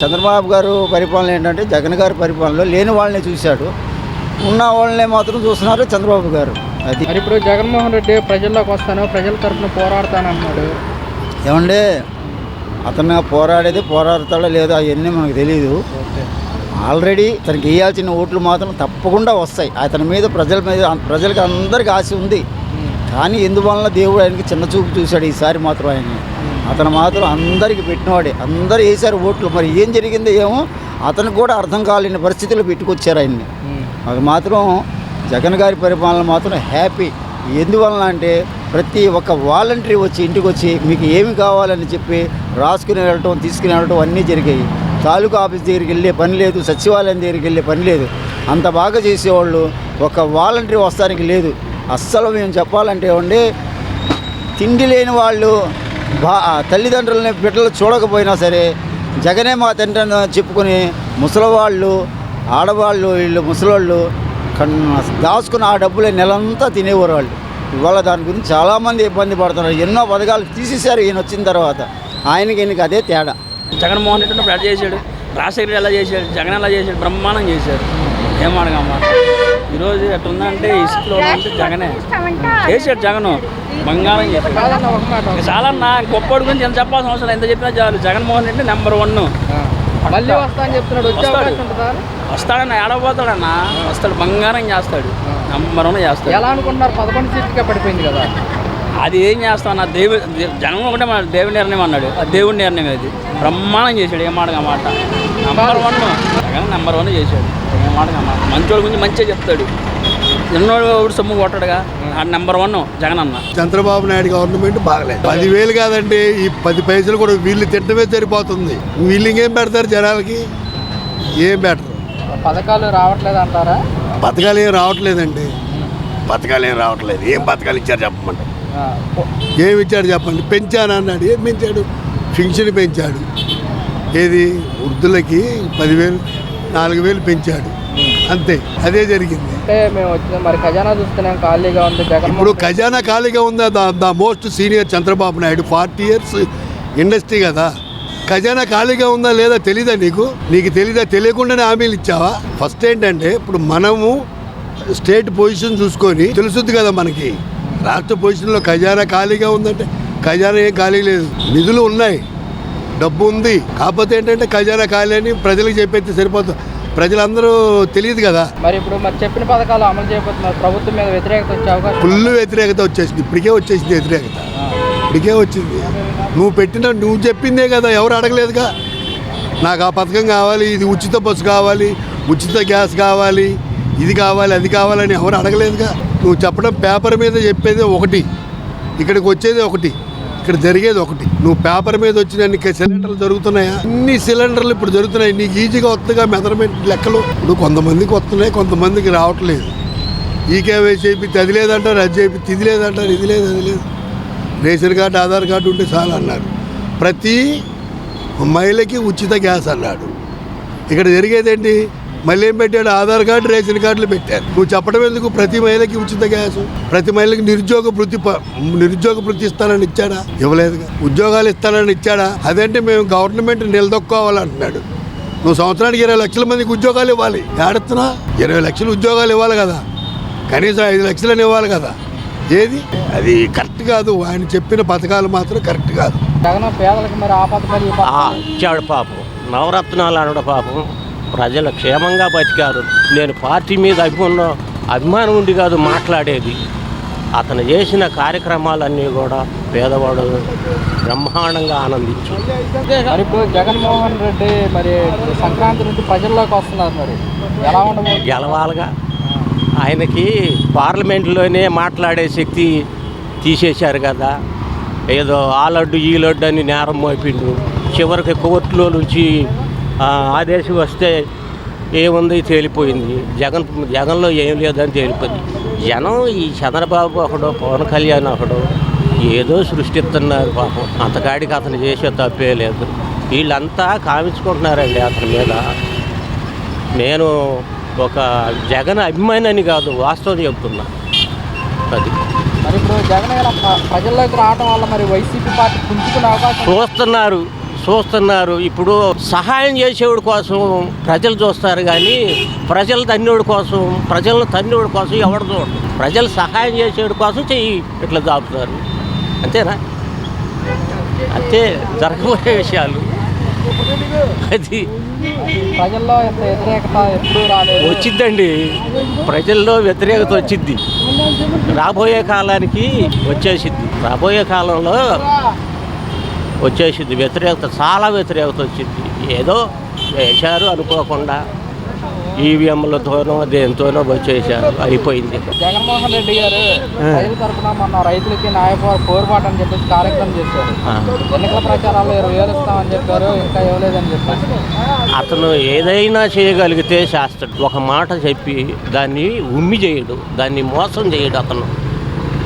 చంద్రబాబు గారు పరిపాలన ఏంటంటే జగన్ గారి పరిపాలనలో లేని వాళ్ళని చూశాడు, ఉన్న వాళ్ళనే మాత్రం చూస్తున్నారు చంద్రబాబు గారు. అది మరి ఇప్పుడు జగన్మోహన్ రెడ్డి ప్రజల్లోకి వస్తాను, ప్రజల తరఫున పోరాడతానన్నాడు. ఏమంటే అతను పోరాడతాడో లేదో అవన్నీ మనకు తెలియదు. ఆల్రెడీ తనకి వేయాల్సిన ఓట్లు మాత్రం తప్పకుండా వస్తాయి. అతని మీద ప్రజలకి అందరికీ ఆశ ఉంది. కానీ ఎందువలన దేవుడు ఆయనకి చిన్న చూపు చూశాడు ఈసారి మాత్రం. ఆయన్ని అతను మాత్రం అందరికి పెట్టినవాడే, అందరు వేశారు ఓట్లు. మరి ఏం జరిగిందో ఏమో అతనికి కూడా అర్థం కాలేని పరిస్థితుల్లో పెట్టుకొచ్చారు ఆయన్ని. అది మాత్రం జగన్ గారి పరిపాలన మాత్రం హ్యాపీ. ఎందువలన అంటే ప్రతి ఒక్క వాలంటరీ వచ్చి ఇంటికి వచ్చి మీకు ఏమి కావాలని చెప్పి రాసుకుని వెళ్ళటం, తీసుకుని వెళ్ళటం అన్నీ జరిగాయి. తాలూకా ఆఫీస్ దగ్గరికి వెళ్ళే పని లేదు, సచివాలయం దగ్గరికి వెళ్ళే పని లేదు. అంత బాగా చేసేవాళ్ళు ఒక వాలంటరీ వస్తానికి లేదు. అస్సలు మేము చెప్పాలంటే ఉండి తిండి లేని వాళ్ళు తల్లిదండ్రులని బిడ్డలు చూడకపోయినా సరే జగనే మా తండ్రి అని చెప్పుకొని ముసలివాళ్ళు, ఆడవాళ్ళు, వీళ్ళు ముసలోళ్ళు దాచుకుని ఆ డబ్బులే నెలంతా తినేవారు వాళ్ళు. ఇవాళ దాని గురించి చాలామంది ఇబ్బంది పడుతున్నారు. ఎన్నో పథకాలు తీసేశారు ఈయన వచ్చిన తర్వాత. ఈయనకి అదే తేడా. జగన్మోహన్ రెడ్డి ఉన్నప్పుడు ఎలా చేశాడు, రాజశేఖర్ ఎలా చేశాడు, జగన్ ఎలా చేశాడు, బ్రహ్మాండం చేశాడు. ఏమడగమ్మా ఈరోజు ఎట్లా ఉందంటే ఇసుకలో అంటే జగనే చేశాడు. జగన్ బంగారం చేశాడు. చాలా నా గొప్పటి గురించి ఎంత చెప్పాల్సిన అవసరం ఎంత చెప్పినా చాలు. జగన్మోహన్ రెడ్డి నెంబర్ 1. మళ్ళీ వస్తానని చెప్తున్నాడు. వస్తాడన్న ఏడపోతాడన్నా, వస్తాడు, బంగారం చేస్తాడు, నెంబర్ 1 చేస్తాడు. ఎలా అనుకుంటున్నారు? 11 సీట్లకే పడిపోయింది కదా. అది ఏం చేస్తాం అన్న, జనం ఒకటే మన దేవుడి నిర్ణయం అన్నాడు. అది దేవుడి నిర్ణయం. అది బ్రహ్మాండం చేశాడు. ఏ మాటగా మాట నెంబర్ 1 జగన్ నెంబర్ 1 చేశాడు. ఏ మాటగా మాట మంచోడి గురించి మంచిగా చెప్తాడు. ఎన్నోడు సొమ్ము కొట్టాడుగా. ఆ నెంబర్ 1 జగన్ అన్న. చంద్రబాబు నాయుడు గవర్నమెంట్ బాగలేదు. 10,000 కాదండి, ఈ 10 పైసలు కూడా వీళ్ళు తింటమే సరిపోతుంది. వీళ్ళు ఇంకేం పెడతారు జనాలకి? ఏం పెట్టరు. పథకాలు రావట్లేదు అంటారా? పథకాలు ఏం రావట్లేదండి. పథకాలు ఏం రావట్లేదు. ఏం పథకాలు ఇచ్చారు చెప్పమంటే? ఏమి ఇచ్చాడు చెప్పండి? పెంచాను అన్నాడు. ఏం పెంచాడు? పింఛన్ పెంచాడు. ఏది వృద్ధులకి 10,000, 4,000 పెంచాడు. అంతే, అదే జరిగింది. అంటే మేము వచ్చిన మరి ఖజానా చూస్తున్నాం ఖాళీగా ఉంది. ఇప్పుడు ఖజానా ఖాళీగా ఉందా? The most senior Chandrababu Naidu 40 years industry కదా. ఖజానా ఖాళీగా ఉందా లేదా తెలీదా నీకు? నీకు తెలీదా? తెలియకుండానే హామీలు ఇచ్చావా? ఫస్ట్ ఏంటంటే ఇప్పుడు మనము స్టేట్ పొజిషన్ చూసుకొని తెలుసుద్ది కదా మనకి. రాష్ట్ర పొజిషన్లో ఖజానా ఖాళీగా ఉందంటే ఖజానా ఏం ఖాళీ లేదు. నిధులు ఉన్నాయి, డబ్బు ఉంది. కాకపోతే ఏంటంటే ఖజానా ఖాళీ అని ప్రజలకు చెప్పేస్తే సరిపోతుంది. ప్రజలందరూ తెలియదు కదా. మరి ఇప్పుడు చెప్పిన పథకాలు అమలు చేయబోతున్నారు. ప్రభుత్వం మీద వ్యతిరేకత వచ్చే అవకాశం? ఫుల్ వ్యతిరేకత వచ్చేసింది. ఇప్పటికే వచ్చేసింది వ్యతిరేకత. ఇప్పటికే వచ్చింది. నువ్వు చెప్పిందే కదా, ఎవరు అడగలేదుగా. నాకు ఆ పథకం కావాలి, ఇది ఉచిత బస్సు కావాలి, ఉచిత గ్యాస్ కావాలి, ఇది కావాలి, అది కావాలని ఎవరు అడగలేదుగా. నువ్వు చెప్పడం పేపర్ మీద చెప్పేది ఒకటి, ఇక్కడికి వచ్చేది ఒకటి, ఇక్కడ జరిగేది ఒకటి. నువ్వు పేపర్ మీద వచ్చిన సిలిండర్లు జరుగుతున్నాయా? అన్ని సిలిండర్లు ఇప్పుడు జరుగుతున్నాయి. నీకు ఈజీగా వస్తుందిగా మెజర్మెంట్ లెక్కలు. ఇప్పుడు కొంతమందికి వస్తున్నాయి, కొంతమందికి రావట్లేదు. ఈకేవైసీ చేయించి అది లేదంటారు, అది చేయించి ఇది లేదంటారు, ఇది లేదు, అది లేదు. రేషన్ కార్డు, ఆధార్ కార్డు ఉంటే చాలు అన్నారు. ప్రతి మహిళకి ఉచిత గ్యాస్ అన్నాడు. ఇక్కడ జరిగేదేంటి? మళ్ళీ ఏం పెట్టాడు? ఆధార్ కార్డు, రేషన్ కార్డులు పెట్టారు. నువ్వు చెప్పడం ఎందుకు? ప్రతి మహిళకి ఉచిత గ్యాస్, ప్రతి మహిళకి నిరుద్యోగ వృత్తి ఇస్తానని ఇచ్చాడా? ఇవ్వలేదుగా. ఉద్యోగాలు ఇస్తానని ఇచ్చాడా? అదంటే మేము గవర్నమెంట్ నిలదొక్కోవాలంటున్నాడు. నువ్వు సంవత్సరానికి 20 లక్షల మందికి ఉద్యోగాలు ఇవ్వాలి. ఏడుతున్నా 20 లక్షలు ఉద్యోగాలు ఇవ్వాలి కదా. కనీసం 5 లక్షలని ఇవ్వాలి కదా. ఏది అది కరెక్ట్ కాదు. ఆయన చెప్పిన పథకాలు మాత్రం కరెక్ట్ కాదు. జగన్ పేదలకు మరి ఆ పథకాలు ఇచ్చాడు పాపం. నవరత్నాలు అనడం పాపం. ప్రజలు క్షేమంగా బతికారు. నేను పార్టీ మీద అభిమానం ఉండి కాదు మాట్లాడేది. అతను చేసిన కార్యక్రమాలన్నీ కూడా పేదవాడు బ్రహ్మాండంగా ఆనందించు. మరి ఇప్పుడు జగన్మోహన్ రెడ్డి మరి సంక్రాంతి నుంచి ప్రజల్లోకి వస్తున్నారు. మరి ఎలా ఉండబోతుంది? గెలవాలిగా. ఆయనకి పార్లమెంట్లోనే మాట్లాడే శక్తి తీసేశారు కదా. ఏదో ఆ లడ్డు ఈ లడ్డు అని నేరం మోపిండు. చివరికి కోర్టులో నుంచి ఆదేశం వస్తే ఏముంది తేలిపోయింది. జగన్లో ఏం లేదని తేలిపోయింది. జనం ఈ చంద్రబాబు ఒకడు, పవన్ కళ్యాణ్ ఒకడు ఏదో సృష్టిస్తున్నారు పాపం. అంతకాడికి అతను చేసే తప్పే లేదు. వీళ్ళంతా కామించుకుంటున్నారండి అతని మీద. నేను ఒక జగన్ అభిమాని కాదు, వాస్తవం చెప్తున్నా. అది మరి ఇప్పుడు జగన్ ప్రజల్లోకి రావడం వల్ల మరి వైసీపీ పార్టీ పుంజుకునే అవకాశం చూస్తున్నారు. చూస్తున్నారు. ఇప్పుడు సహాయం చేసేవాడి కోసం ప్రజలు చూస్తారు కానీ ప్రజలు తన్నివాడి కోసం, ప్రజలను తన్నివాడి కోసం ఎవరు చూడరు. ప్రజలు సహాయం చేసేవాడి కోసం చెయ్యి ఇట్లా దాపుతారు. అంతేనా? అంతే జరగబోయే విషయాలు. అది ప్రజల్లో ఇంత వ్యతిరేకత ఎప్పుడు రాలేదు. వచ్చిద్దండి, ప్రజల్లో వ్యతిరేకత వచ్చిద్ది. రాబోయే కాలానికి వచ్చేసిద్ది. రాబోయే కాలంలో వచ్చేసిద్ది వ్యతిరేకత, చాలా వ్యతిరేకత వచ్చింది. ఏదో వేశారు అనుకోకుండా ఈవీఎంలతోనో దేనితోనో వచ్చేసారు, అయిపోయింది. జగన్మోహన్ రెడ్డి గారు రైతుల తరఫున మొన్న రైతులకి పోరుబాటు అని చెప్పేసి కార్యక్రమం చేశారు. ఎన్నికల ప్రచారాలు 20,000 ఇస్తామని చెప్పారు, ఇంకా ఇవ్వలేదని చెప్పారు. అతను ఏదైనా చేయగలిగితే చేస్తాడు. ఒక మాట చెప్పి దాన్ని ఉమ్మి చేయడు, దాన్ని మోసం చేయడు అతను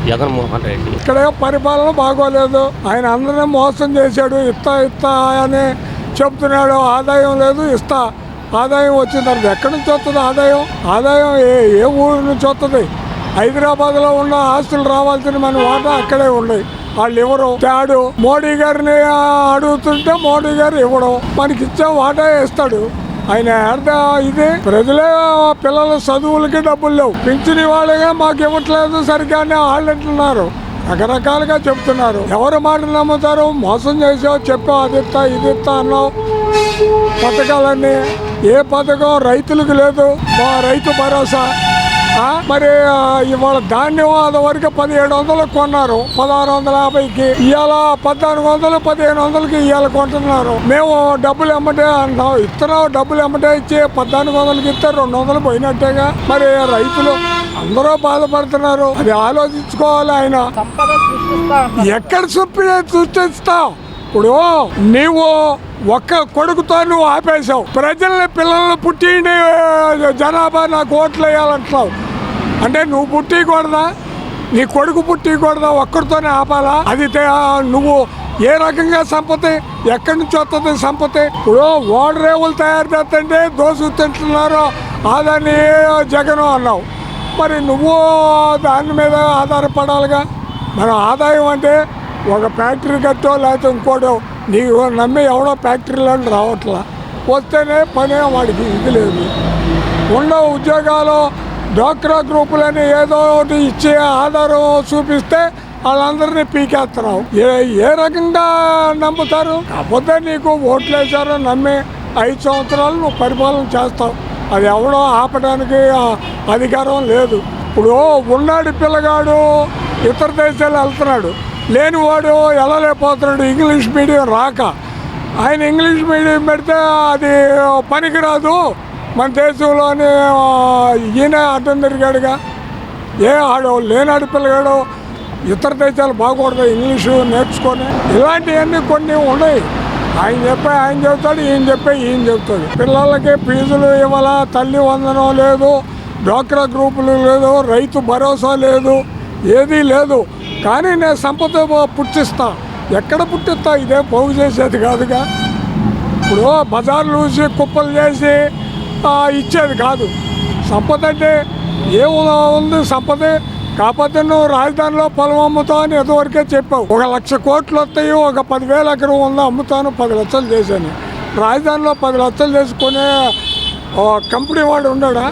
జగన్మోహన్ రెడ్డి. ఇక్కడ పరిపాలన బాగోలేదు. ఆయన అందరినీ మోసం చేశాడు. ఇస్తా అని చెప్తున్నాడు, ఆదాయం లేదు. ఆదాయం వచ్చిన తర్వాత ఎక్కడి నుంచి వస్తుంది ఆదాయం ఏ ఊరి నుంచి వస్తుంది? హైదరాబాద్లో ఉన్న ఆస్తులు రావాల్సిన మన వాటా అక్కడే ఉన్నాయి. వాళ్ళు ఎవరు తాడు మోడీ గారిని అడుగుతుంటే మోడీ గారు ఇవ్వడం, మనకి ఇచ్చే వాటా ఇస్తాడు. ఆయన ఇది ప్రజలే పిల్లల చదువులకి డబ్బులు లేవు, పింఛని వాళ్ళగా మాకు ఇవ్వట్లేదు సరిగ్గా వాళ్ళు అంటున్నారు. రకరకాలుగా చెప్తున్నారు. ఎవరు మాట నమ్ముతారు? మోసం చేసావు, చెప్పావు, అది ఇస్తా ఇది ఇస్తా అన్నావు. పథకాలన్నీ ఏ పథకం రైతులకు లేదు. రైతు భరోసా మరి ఇవాళ ధాన్యం అదివరకు 1700 కొన్నారు, 1650కి. ఇవాళ 1400, 1500కి ఇవాళ కొంటున్నారు. మేము డబ్బులు ఎమ్మటే అంటాం, ఇస్తున్నాం. డబ్బులు ఎమ్మటే ఇచ్చి 1400కి ఇస్తే 200 పోయినట్టేగా. మరి రైతులు అందరూ బాధపడుతున్నారు. అది ఆలోచించుకోవాలి. ఆయన ఎక్కడ సృష్టిస్తావు? ఇప్పుడు నీవు ఒక్క కొడుకుతో నువ్వు ఆపేశావు. ప్రజల్ని పిల్లల్ని పుట్టి జనాభా నాకు ఓట్లు వేయాలంటున్నావు అంటే నువ్వు పుట్టకూడదా? నీ కొడుకు పుట్టకూడదా? ఒక్కడితోనే ఆపాలా? అది నువ్వు ఏ రకంగా సంపత్తి ఎక్కడి నుంచి వస్తుంది సంపత్తి? ఇప్పుడు ఓడరేవులు తయారు చేస్తుంటే దోసు తింటున్నారు, ఆదాన్ని జగను అన్నావు. మరి నువ్వు దాని మీద ఆధారపడాలిగా. మనం ఆదాయం అంటే ఒక ఫ్యాక్టరీ కట్టో లేకపోతే ఇంకోటో నీకు నమ్మి ఎవడో ఫ్యాక్టరీలో రావట్లా. వస్తేనే పనే వాడికి ఇది లేదు. ఉన్న ఉద్యోగాలు డ్వాక్రా గ్రూపులని ఏదో ఒకటి ఇచ్చే ఆధారం చూపిస్తే వాళ్ళందరినీ పీకేస్తున్నావు. ఏ రకంగా నమ్ముతారు? కాకపోతే నీకు ఓట్లు వేసారో నమ్మి 5 సంవత్సరాలు నువ్వు పరిపాలన చేస్తావు. అది ఎవడో ఆపడానికి అధికారం లేదు. ఇప్పుడు ఉన్నాడు పిల్లగాడు ఇతర దేశాలు వెళ్తున్నాడు, లేనివాడు వెళ్ళలేకపోతున్నాడు. ఇంగ్లీష్ మీడియం రాక ఆయన ఇంగ్లీష్ మీడియం పెడితే అది పనికిరాదు మన దేశంలోని ఈయన అడ్డం తిరిగాడుగా. ఆడు లేనాడు పిల్లగాడు ఇతర దేశాలు బాగూడదు ఇంగ్లీషు నేర్చుకొని. ఇలాంటివన్నీ కొన్ని ఉన్నాయి. ఆయన చెప్తాడు, ఈయన చెప్తాడు. పిల్లలకి ఫీజులు ఇవ్వాలా, తల్లి వందనం లేదు, డ్వాక్రా గ్రూపులు లేదు, రైతు భరోసా లేదు, ఏదీ లేదు. కానీ నేను సంపద పుట్టిస్తా. ఎక్కడ పుట్టిస్తా? ఇదే పోగు చేసేది కాదుగా. ఇప్పుడు బజార్లు చూసి కుప్పలు చేసి ఇచ్చేది కాదు. సంపద అంటే ఏముంది సంపద? కాకపోతే నువ్వు రాజధానిలో పొలం అమ్ముతావు అని ఎదువరకే చెప్పావు. 1 లక్ష కోట్లు వస్తాయి, ఒక 10,000 ఎకరం ఉందో అమ్ముతాను, 10 లక్షలు చేశాను. రాజధానిలో 10 లక్షలు చేసుకునే కంపెనీ వాడు ఉన్నాడా?